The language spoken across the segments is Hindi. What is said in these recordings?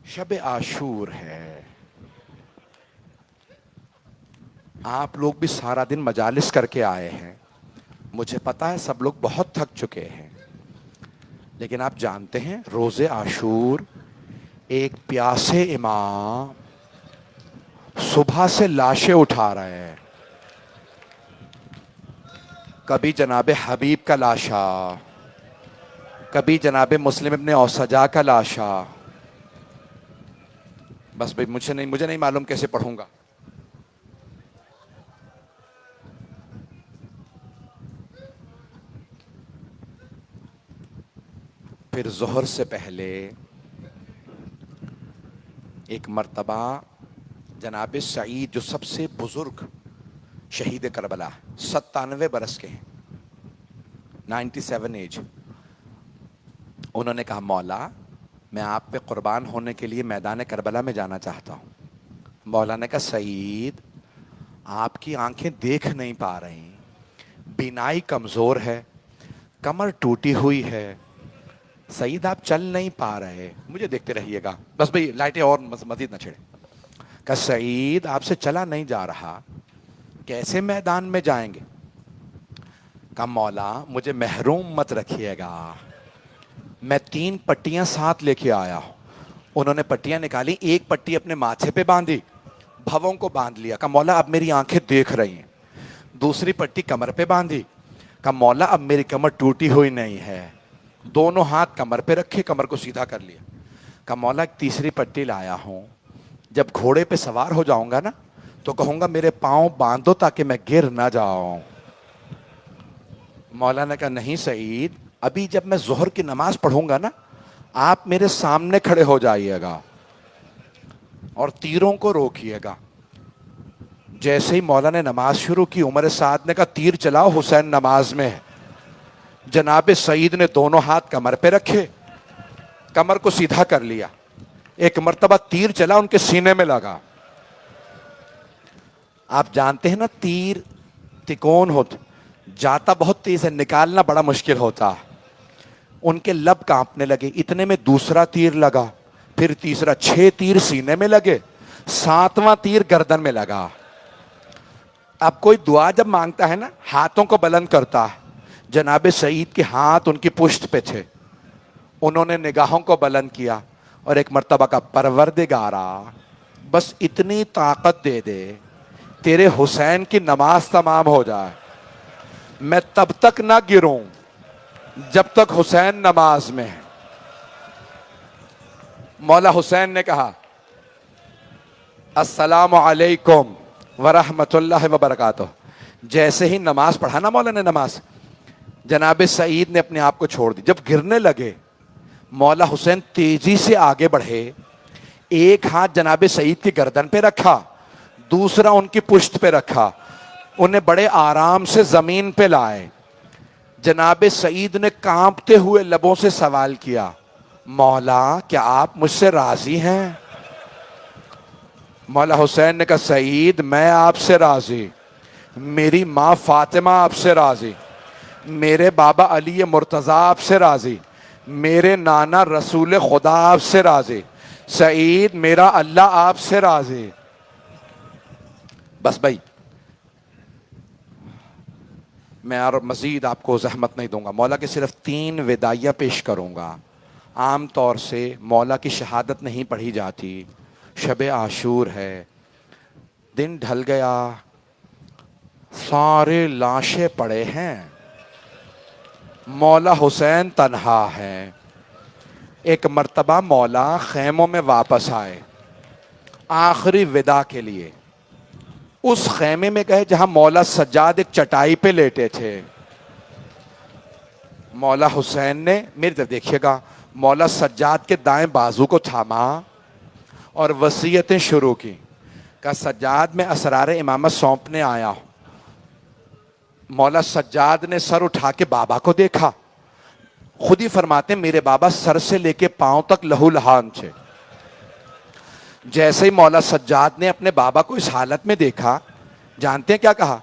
शब आशूर है। आप लोग भी सारा दिन मजालिस करके आए हैं, मुझे पता है सब लोग बहुत थक चुके हैं, लेकिन आप जानते हैं रोजे आशूर एक प्यासे इमाम सुबह से लाशें उठा रहे हैं। कभी जनाबे हबीब का लाशा, कभी जनाबे मुस्लिम इब्ने औसजा का लाशा। बस भाई मुझे नहीं मालूम कैसे पढ़ूंगा। फिर जोहर से पहले एक मर्तबा जनाब सईद जो सबसे बुजुर्ग शहीद करबला 97 बरस के हैं, 97 एज, उन्होंने कहा मौला मैं आप पे कुर्बान होने के लिए मैदान करबला में जाना चाहता हूँ। मौला ने कहा सईद आपकी आंखें देख नहीं पा रही, बीनाई कमजोर है, कमर टूटी हुई है, सईद आप चल नहीं पा रहे, मुझे देखते रहिएगा, बस भाई लाइटें और मजीद न छेड़े। कहा सईद आपसे चला नहीं जा रहा, कैसे मैदान में जाएंगे। कहा मौला मुझे महरूम मत रखिएगा, मैं 3 पट्टियां साथ लेके आया हूं। उन्होंने पट्टियां निकाली, एक पट्टी अपने माथे पे बांधी, भवों को बांध लिया। कहा मौला अब मेरी आंखें देख रही हैं। दूसरी पट्टी कमर पे बांधी। कहा मौला अब मेरी कमर टूटी हुई नहीं है। दोनों हाथ कमर पे रखे, कमर को सीधा कर लिया। कहा मौला एक तीसरी पट्टी लाया हूं, जब घोड़े पे सवार हो जाऊंगा ना तो कहूंगा मेरे पांव बांधो ताकि मैं गिर ना जाऊं। मौला ने कहा नहीं सईद, अभी जब मैं जोहर की नमाज पढ़ूंगा ना आप मेरे सामने खड़े हो जाइएगा और तीरों को रोकिएगा। जैसे ही मौला ने नमाज शुरू की, उमर साद ने कहा तीर चलाओ, हुसैन नमाज में है। जनाब सईद ने दोनों हाथ कमर पे रखे, कमर को सीधा कर लिया, एक मर्तबा तीर चला उनके सीने में लगा। आप जानते हैं ना तीर तिकोन होता, जाता बहुत तेज है, निकालना बड़ा मुश्किल होता है। उनके लब कांपने लगे, इतने में दूसरा तीर लगा, फिर तीसरा, 6 तीर सीने में लगे, 7वां तीर गर्दन में लगा। अब कोई दुआ जब मांगता है ना हाथों को बुलंद करता है, जनाब सईद के हाथ उनकी पुश्त पे थे, उन्होंने निगाहों को बुलंद किया और एक मर्तबा का परवरदिगारा बस इतनी ताकत दे दे तेरे हुसैन की नमाज तमाम हो जाए, मैं तब तक ना गिरूं जब तक हुसैन नमाज में है। मौला हुसैन ने कहा अस्सलामु अलैकुम वरहमतुल्लाहि वबरकातुह। जैसे ही नमाज पढ़ा ना मौला ने नमाज, जनाब सईद ने अपने आप को छोड़ दी। जब गिरने लगे मौला हुसैन तेजी से आगे बढ़े, एक हाथ जनाब सईद की गर्दन पे रखा, दूसरा उनकी पुश्त पे रखा, उन्हें बड़े आराम से जमीन पे लाए। जनाब सईद ने कांपते हुए लबों से सवाल किया मौला क्या आप मुझसे राजी हैं। मौला हुसैन ने कहा सईद मैं आपसे राजी, मेरी माँ फातिमा आपसे राजी, मेरे बाबा अली मुर्तज़ा आपसे राजी, मेरे नाना रसूल खुदा आपसे राजी, सईद मेरा अल्लाह आपसे राजी। बस भाई मैं और मजीद आपको जहमत नहीं दूंगा, मौला की सिर्फ 3 विदाइयाँ पेश करूंगा। आम तौर से मौला की शहादत नहीं पढ़ी जाती, शब आशूर है, दिन ढल गया, सारे लाशें पड़े हैं, मौला हुसैन तन्हा है। एक मर्तबा मौला खैमों में वापस आए आखिरी विदा के लिए। उस खैमे में गए जहां मौला सज्जाद एक चटाई पे लेटे थे। मौला हुसैन ने, मेरी तरफ देखिएगा, मौला सज्जाद के दाएं बाजू को थामा और वसीयतें शुरू की। कहा सज्जाद में असरार इमामत सौंपने आया हूं। मौला सज्जाद ने सर उठा के बाबा को देखा, खुद ही फरमाते मेरे बाबा सर से लेके पांव तक लहू लहान थे। जैसे ही मौला सज्जाद ने अपने बाबा को इस हालत में देखा, जानते हैं क्या कहा?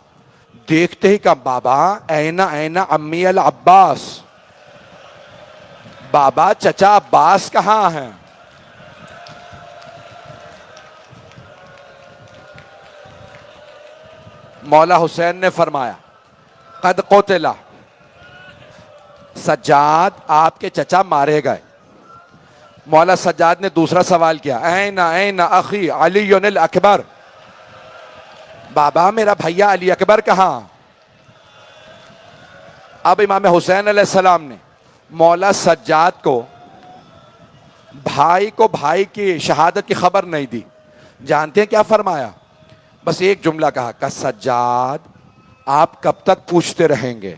देखते ही कहा बाबा ऐना ऐना अम्मी अल अब्बास, बाबा चचा अब्बास कहां हैं? मौला हुसैन ने फरमाया कद कोतिला, सज्जाद आपके चचा मारे गए। मौला सज्जाद ने दूसरा सवाल किया, ऐना अखी अली अकबर, बाबा मेरा भैया अली अकबर कहाँ? अब इमाम हुसैन अलैहिस्सलाम ने मौला सज्जाद को भाई की शहादत की खबर नहीं दी। जानते हैं क्या फरमाया? बस एक जुमला कहा, का सज्जाद आप कब तक पूछते रहेंगे,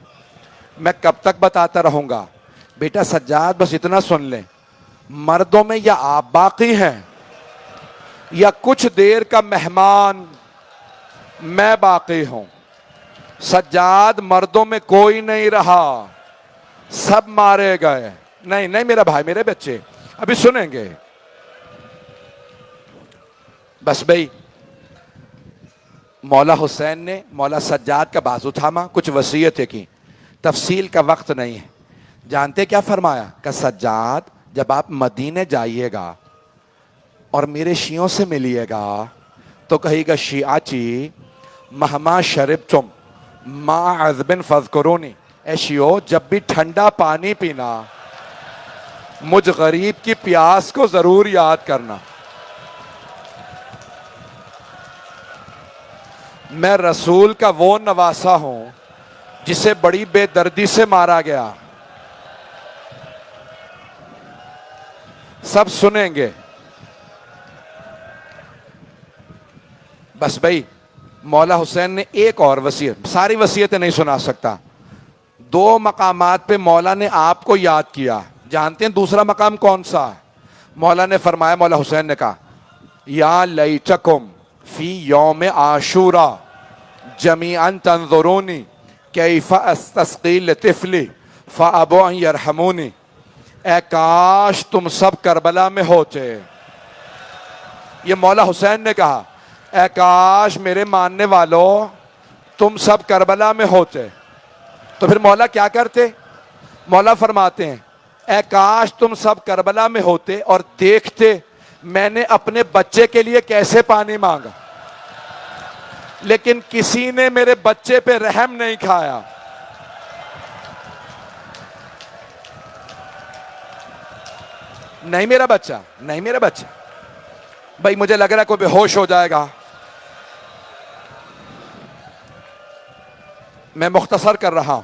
मैं कब तक बताता रहूंगा? बेटा सज्जाद बस इतना सुन ले, मर्दों में या आप बाकी हैं या कुछ देर का मेहमान मैं बाकी हूं। सज्जाद मर्दों में कोई नहीं रहा, सब मारे गए। नहीं नहीं मेरा भाई, मेरे बच्चे अभी सुनेंगे। बस भाई मौला हुसैन ने मौला सज्जाद का बाजू थामा, कुछ वसीयतें की, तफसील का वक्त नहीं है। जानते क्या फरमाया? का सज्जाद जब आप मदीने जाइएगा और मेरे शियों से मिलिएगा तो कहिएगा शियाची महमा शरीब तुम माँ अज़बिन फज़कुरूनी, ए शियो जब भी ठंडा पानी पीना मुझ गरीब की प्यास को जरूर याद करना। मैं रसूल का वो नवासा हूं जिसे बड़ी बेदर्दी से मारा गया। सब सुनेंगे। बस भाई मौला हुसैन ने एक और वसीयत, सारी वसीयतें नहीं सुना सकता, दो मकामात पे मौला ने आपको याद किया। जानते हैं दूसरा मकाम कौन सा? मौला ने फरमाया, मौला हुसैन ने कहा, या लैतकुम फी यौम आशूरा जमीअन तंजुरूनी कैफ अस्तस्कील तिफली फअबू अन यरहमूनी। ए काश तुम सब करबला में होते। ये मौला हुसैन ने कहा, ए काश मेरे मानने वालों तुम सब करबला में होते। तो फिर मौला क्या करते? मौला फरमाते हैं, ए काश तुम सब करबला में होते और देखते मैंने अपने बच्चे के लिए कैसे पानी मांगा, लेकिन किसी ने मेरे बच्चे पे रहम नहीं खाया। नहीं मेरा बच्चा, नहीं मेरा बच्चा। भाई मुझे लग रहा है कोई बेहोश हो जाएगा, मैं मुख्तसर कर रहा हूं,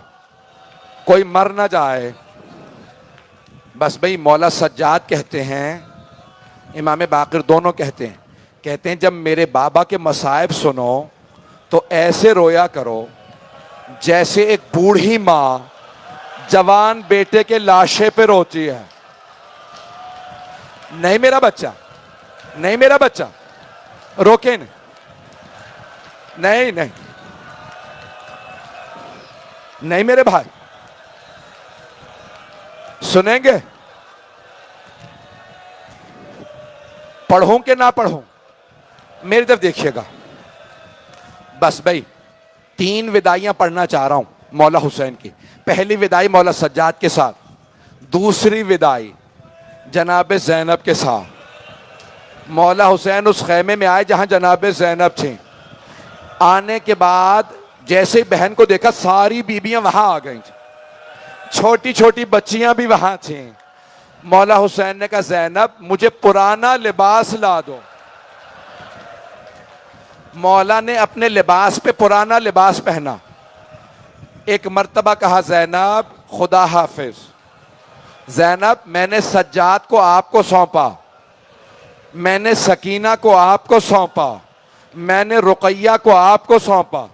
कोई मर ना जाए। बस भाई मौला सज्जाद कहते हैं, इमाम बाकिर दोनों कहते हैं जब मेरे बाबा के मसाइब सुनो तो ऐसे रोया करो जैसे एक बूढ़ी माँ जवान बेटे के लाशे पे रोती है। नहीं मेरा बच्चा, नहीं मेरा बच्चा, रोके नहीं, नहीं नहीं नहीं मेरे भाई, सुनेंगे? पढ़ूं कि ना पढ़ूं? मेरी तरफ देखिएगा। बस भाई 3 विदाइयां पढ़ना चाह रहा हूं मौला हुसैन की। पहली विदाई मौला सज्जाद के साथ, दूसरी विदाई जनाब ज़ैनब के साथ। मौला हुसैन उस खैमे में आए जहां जनाब ज़ैनब थी। आने के बाद जैसे बहन को देखा सारी बीबियां वहां आ गई, छोटी छोटी बच्चियां भी वहां थी। मौला हुसैन ने कहा, ज़ैनब मुझे पुराना लिबास ला दो। मौला ने अपने लिबास पे पुराना लिबास पहना। एक मर्तबा कहा, ज़ैनब खुदा हाफिज, ज़ैनब मैंने सज्जाद को आपको सौंपा, मैंने सकीना को आपको सौंपा, मैंने रुकैया को आपको सौंपा।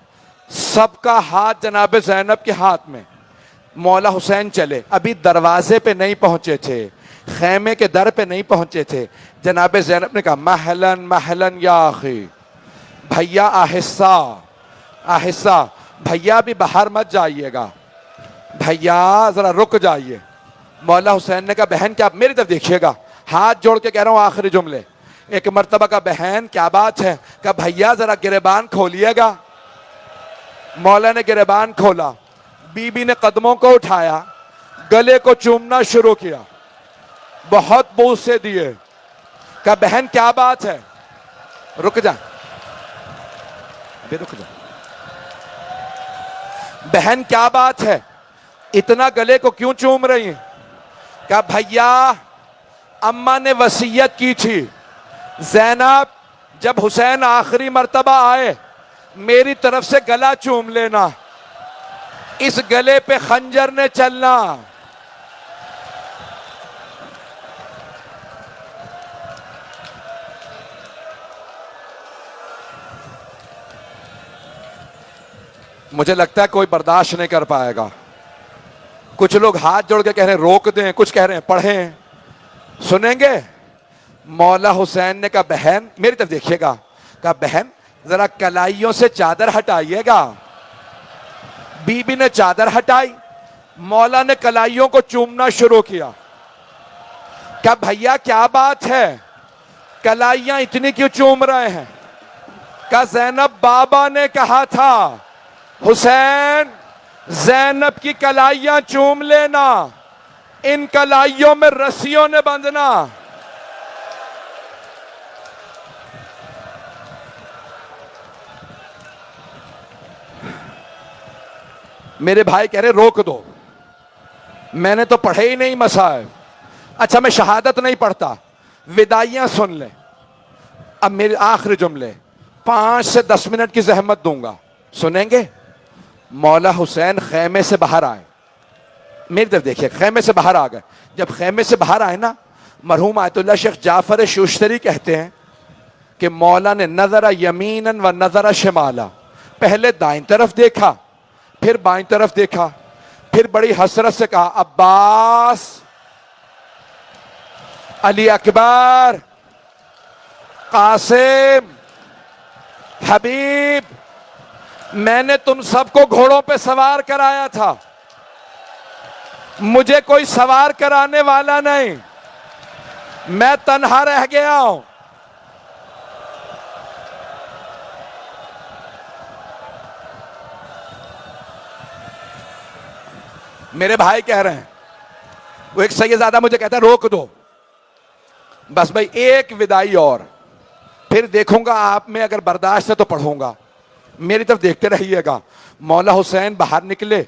सबका हाथ जनाब ज़ैनब के हाथ में। मौला हुसैन चले, अभी दरवाजे पे नहीं पहुंचे थे, खैमे के दर पे नहीं पहुंचे थे। जनाब ज़ैनब ने कहा, महलन महलन या आखी, भैया आहिस्सा आहिस्सा, भैया भी बाहर मत जाइएगा, भैया जरा रुक जाइए। मौला हुसैन ने कहा, बहन क्या, मेरी तरफ देखिएगा, हाथ जोड़ के कह रहा हूं आखिरी जुमले। एक मर्तबा का, बहन क्या बात है? कहा, भैया जरा गिरेबान खोलिएगा। मौला ने गिरेबान खोला, बीबी ने कदमों को उठाया, गले को चूमना शुरू किया, बहुत बूसे दिए। कहा, बहन क्या बात है? रुक जा, अभी रुक जा, बहन क्या बात है, इतना गले को क्यों चूम रही हैं? कहा भैया अम्मा ने वसीयत की थी, ज़ैनब जब हुसैन आखिरी मर्तबा आए मेरी तरफ से गला चूम लेना, इस गले पे खंजर ने चलना। मुझे लगता है कोई बर्दाश्त नहीं कर पाएगा। कुछ लोग हाथ जोड़ के कह रहे हैं रोक दें, कुछ कह रहे हैं पढ़ें। सुनेंगे? मौला हुसैन ने कहा बहन मेरी तरफ देखिएगा, कहा बहन जरा कलाइयों से चादर हटाइएगा। बीबी ने चादर हटाई, मौला ने कलाइयों को चूमना शुरू किया। क्या भैया क्या बात है, कलाइयां इतनी क्यों चूम रहे हैं? कहा ज़ैनब बाबा ने कहा था हुसैन ज़ैनब की कलाइयां चूम लेना, इन कलाइयों में रस्सियों ने बंधना। मेरे भाई कह रहे रोक दो, मैंने तो पढ़े ही नहीं मसाइल। अच्छा मैं शहादत नहीं पढ़ता, विदाइयां सुन ले। अब मेरे आखिरी जुमले 5 से 10 मिनट की जहमत दूंगा, सुनेंगे? मौला हुसैन खैमे से बाहर आए, मेरी तरफ देखिए, खैमे से बाहर आ गए। जब खैमे से बाहर आए ना, मरहूम आयतुल्लाह शेख जाफर शूश्तरी कहते हैं कि मौला ने नजरा यमीनन व नजरा शिमाला, पहले दाईं तरफ देखा, फिर बाईं तरफ देखा, फिर बड़ी हसरत से कहा अब्बास, अली अकबर, कासिम, हबीब, मैंने तुम सबको घोड़ों पे सवार कराया था, मुझे कोई सवार कराने वाला नहीं, मैं तन्हा रह गया हूं। मेरे भाई कह रहे हैं, वो एक सैयदादा मुझे कहता है रोक दो, बस भाई एक विदाई और, फिर देखूंगा आप में अगर बर्दाश्त है तो पढ़ूंगा। मेरी तरफ देखते रहिएगा। मौला हुसैन बाहर निकले,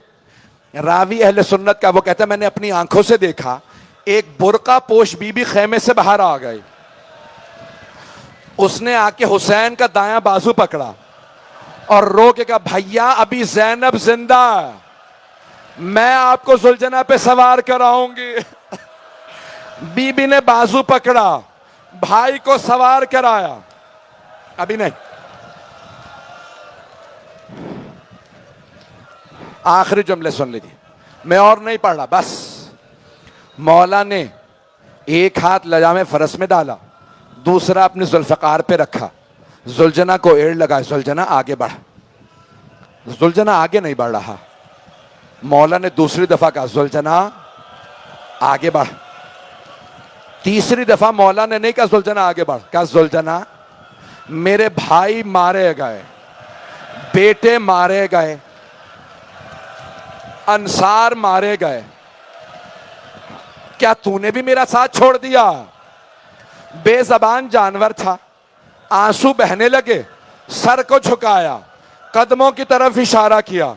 रावी अहले सुन्नत का वो कहता है मैंने अपनी आंखों से देखा, एक बुर्का पोश बीबी खैमे से बाहर आ गई। उसने आके हुसैन का दायां बाजू पकड़ा और रो के कहा भैया अभी ज़ैनब जिंदा है, मैं आपको सुलझना पे सवार कराऊंगी। बीबी ने बाजू पकड़ा, भाई को सवार कराया। अभी नहीं, आखिरी जुमले सुन लीजिए, मैं और नहीं पढ़ रहा। बस मौला ने एक हाथ लजामे फरस में डाला, दूसरा अपने जुल्फकार पे रखा, जुलझना को एड़ लगा, जुलझना आगे बढ़। जुलझना आगे नहीं बढ़ रहा। मौला ने दूसरी दफा कहा जुलझना आगे बढ़। तीसरी दफा मौला ने नहीं कहा जुलझना आगे बढ़, कहा जुलझना मेरे भाई मारे गए, बेटे मारे गए, अंसार मारे गए, क्या तूने भी मेरा साथ छोड़ दिया? बेजबान जानवर था, आंसू बहने लगे, सर को झुकाया, कदमों की तरफ इशारा किया।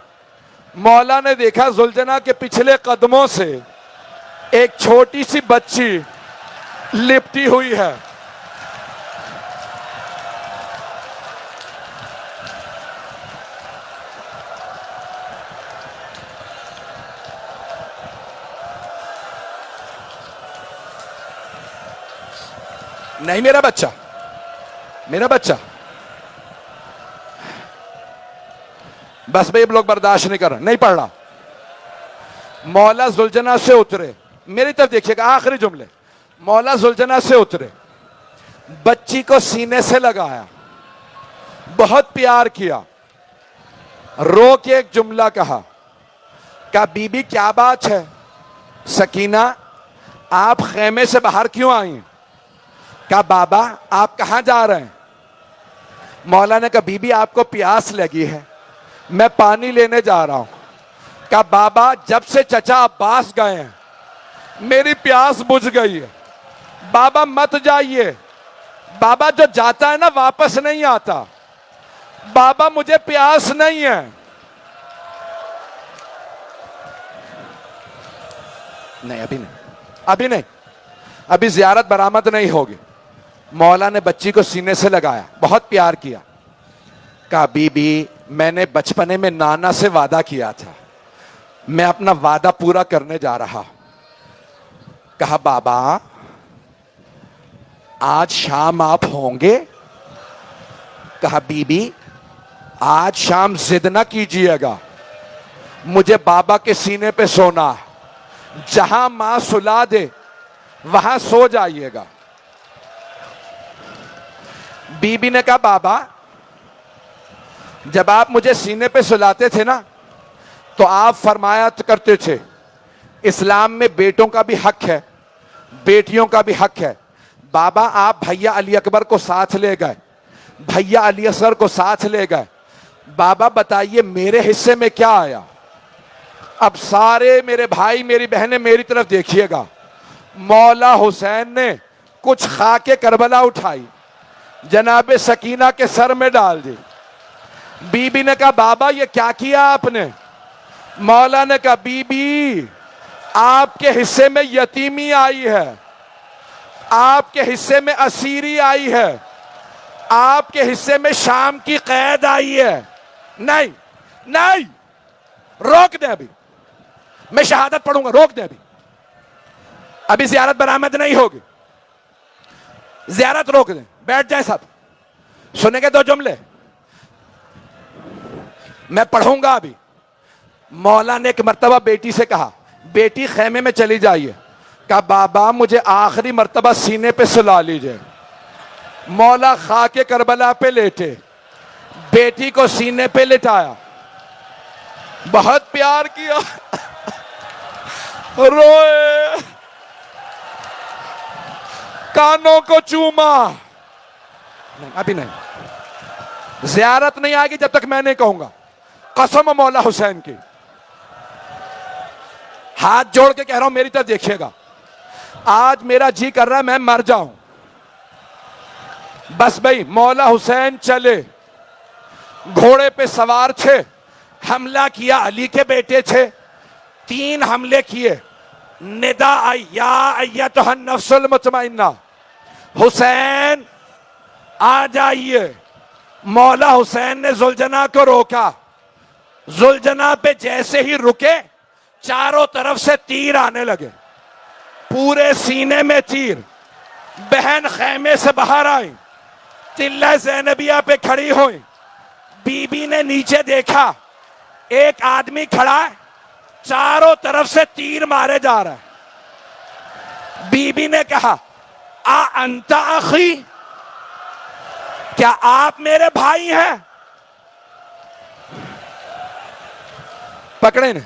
मौला ने देखा जुलझना के पिछले कदमों से एक छोटी सी बच्ची लिपटी हुई है। नहीं मेरा बच्चा, मेरा बच्चा। बस भाई लोग बर्दाश्त नहीं कर रहे, नहीं पढ़ रहा। मौला जुलझना से उतरे, मेरी तरफ देखिएगा, आखिरी जुमले। मौला जुलझना से उतरे, बच्ची को सीने से लगाया, बहुत प्यार किया, रो के एक जुमला कहा, बीबी क्या बात है सकीना, आप खेमे से बाहर क्यों आई? कहा बाबा आप कहां जा रहे हैं? मौला ने कहा बीबी आपको प्यास लगी है, मैं पानी लेने जा रहा हूं। कहा बाबा जब से चचा अब्बास गए हैं मेरी प्यास बुझ गई है, बाबा मत जाइए, बाबा जो जाता है ना वापस नहीं आता, बाबा मुझे प्यास नहीं है। नहीं अभी नहीं, अभी नहीं, अभी जियारत बरामद नहीं होगी। मौला ने बच्ची को सीने से लगाया, बहुत प्यार किया। कहा बीबी मैंने बचपने में नाना से वादा किया था, मैं अपना वादा पूरा करने जा रहा हूं। कहा बाबा आज शाम आप होंगे? कहा बीबी आज शाम जिद ना कीजिएगा, मुझे बाबा के सीने पे सोना है, जहां मां सुला दे वहां सो जाइएगा। बीबी ने कहा बाबा जब आप मुझे सीने पे सुलाते थे ना तो आप फरमाया करते थे इस्लाम में बेटों का भी हक है, बेटियों का भी हक है। बाबा आप भैया अली अकबर को साथ ले गए, भैया अली असगर को साथ ले गए, बाबा बताइए मेरे हिस्से में क्या आया? अब सारे मेरे भाई मेरी बहनें मेरी तरफ देखिएगा। मौला हुसैन ने कुछ खाके करबला उठाई, जनाबे सकीना के सर में डाल दी। बीबी ने कहा बाबा ये क्या किया आपने? मौला ने कहा बीबी आपके हिस्से में यतीमी आई है, आपके हिस्से में असीरी आई है, आपके हिस्से में शाम की कैद आई है। नहीं नहीं रोक दे, अभी मैं शहादत पढ़ूंगा, रोक दे, अभी जियारत बरामद नहीं होगी, जियारत रोक दे, बैठ जाए सब, सुनेंगे दो जुमले मैं पढ़ूंगा अभी। मौला ने एक मर्तबा बेटी से कहा बेटी खेमे में चली जाइए। कहा बाबा मुझे आखिरी मर्तबा सीने पे सुला लीजिए। मौला खाके करबला पे लेटे, बेटी को सीने पे लिटाया, बहुत प्यार किया, रोए, कानों को चूमा। नहीं अभी नहीं, जियारत नहीं आएगी जब तक मैं नहीं कहूंगा, कसम मौला हुसैन की, हाथ जोड़ के कह रहा हूं मेरी तरफ देखिएगा। आज मेरा जी कर रहा है मैं मर जाऊं, बस भाई मौला हुसैन चले, घोड़े पे सवार थे, हमला किया, अली के बेटे थे, 3 हमले किए, निदा आई या अय्यतुहन नफ्सुल मुतमइन्ना, हुसैन आ जाइए। मौला हुसैन ने जुलजना को रोका, जुलजना पे जैसे ही रुके चारों तरफ से तीर आने लगे, पूरे सीने में तीर। बहन खेमे से बाहर आई, तिल्ला ज़ैनबिया पे खड़ी हुई, बीबी ने नीचे देखा, एक आदमी खड़ा है, चारों तरफ से तीर मारे जा रहा है। बीबी ने कहा आ अंता अखी, क्या आप मेरे भाई हैं? पकड़े ने,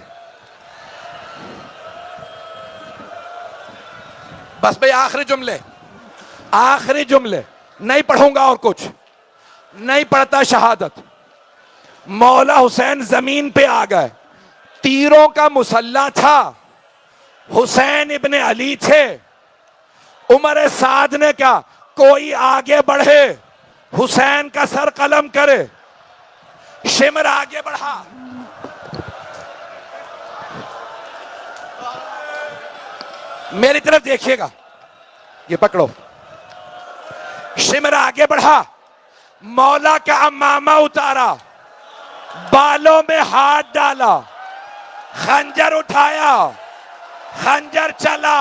बस भाई आखिरी जुमले, आखिरी जुमले, नहीं पढ़ूंगा और कुछ नहीं पढ़ता शहादत। मौला हुसैन जमीन पे आ गए, तीरों का मुसल्ला था, हुसैन इब्ने अली थे। उमर साद ने कहा कोई आगे बढ़े, हुसैन का सर कलम करे। शिमर आगे बढ़ा, मेरी तरफ देखिएगा, ये पकड़ो। शिमर आगे बढ़ा, मौला का अम्मामा उतारा, बालों में हाथ डाला, खंजर उठाया, खंजर चला।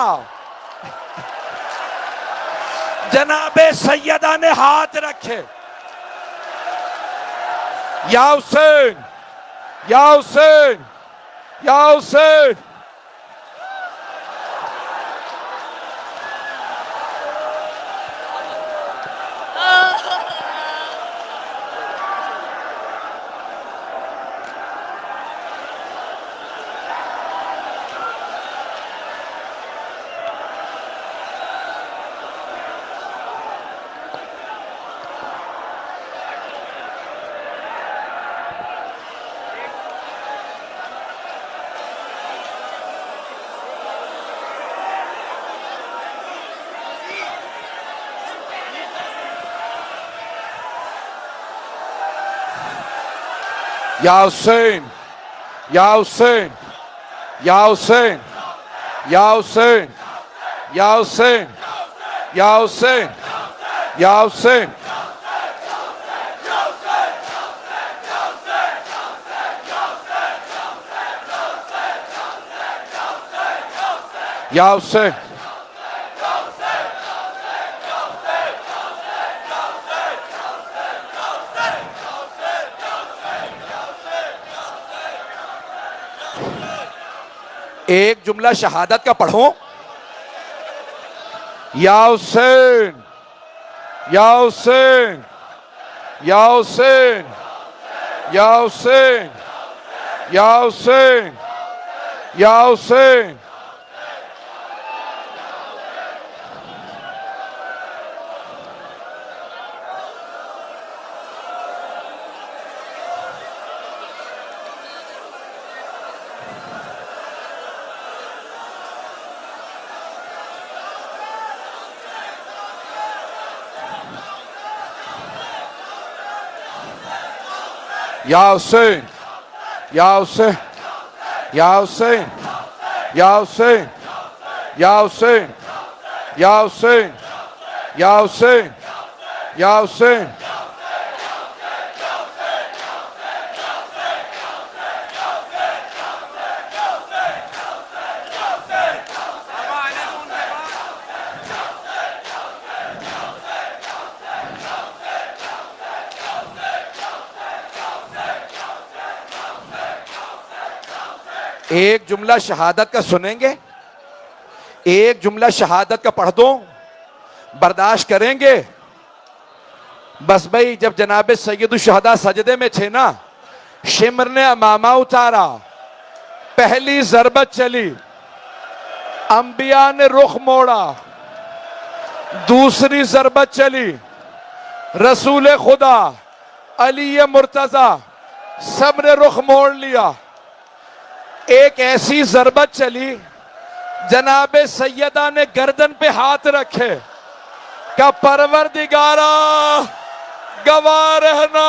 जनाबे सैयदा ने हाथ रखे, या हुसैन, या हुसैन, या हुसैन। या हुसैन, या हुसैन, या हुसैन, या हुसैन, या हुसैन, या हुसैन, या हुसैन, या हुसैन। एक जुमला शहादत का पढ़ो। या हुसैन, या हुसैन, या हुसैन, या हुसैन, या हुसैन, या हुसैन। या हुसैन, या हुसैन, या हुसैन, या हुसैन, या हुसैन, या हुसैन, या हुसैन, या हुसैन। एक जुमला शहादत का सुनेंगे, एक जुमला शहादत का पढ़ दो, बर्दाश्त करेंगे। बस भाई, जब जनाब सैयद शुहदा सजदे में थे ना, शिमर ने अमामा उतारा, पहली जरबत चली, अंबिया ने रुख मोड़ा, दूसरी जरबत चली, रसूल खुदा अली मुर्तजा सब ने रुख मोड़ लिया। एक ऐसी जरबत चली, जनाब सैयदा ने गर्दन पे हाथ रखे, का परवरदिगारा गवाह रहना,